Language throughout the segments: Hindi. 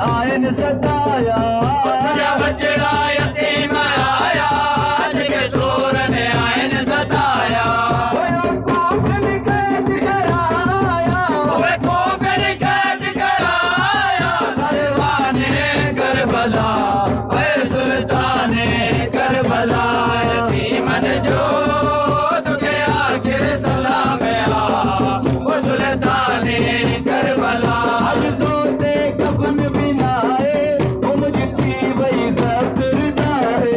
आयन सताया, तुझा बछड़ा यतीम आया, जिसके सूर ने आयन सताया। कौफिन कैद कराया, कौफिन कैद कराया, परवाने करबला, सुल्ताने करबला। यतीमन जो तुझे आखिर सलाम आ, वो सुल्ताने करबला। आज धोते कफन बिनाए, वो मुझे थी वही ज़ाकिरदाए।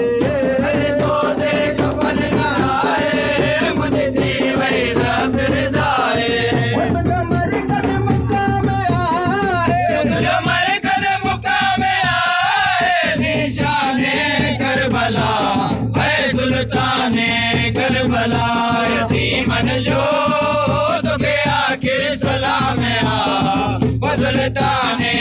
अरे धोते कफन न आए, मुझे थी वही ज़ाकिरदाए। तुझे मरकज़ मुकाम आए, तुझे मरकज़ मुकाम आए, निशाने करबला, है सुल्ताने करबला। यतीमन जो तुझे आखिर सलाम आ, वो सुल्ताने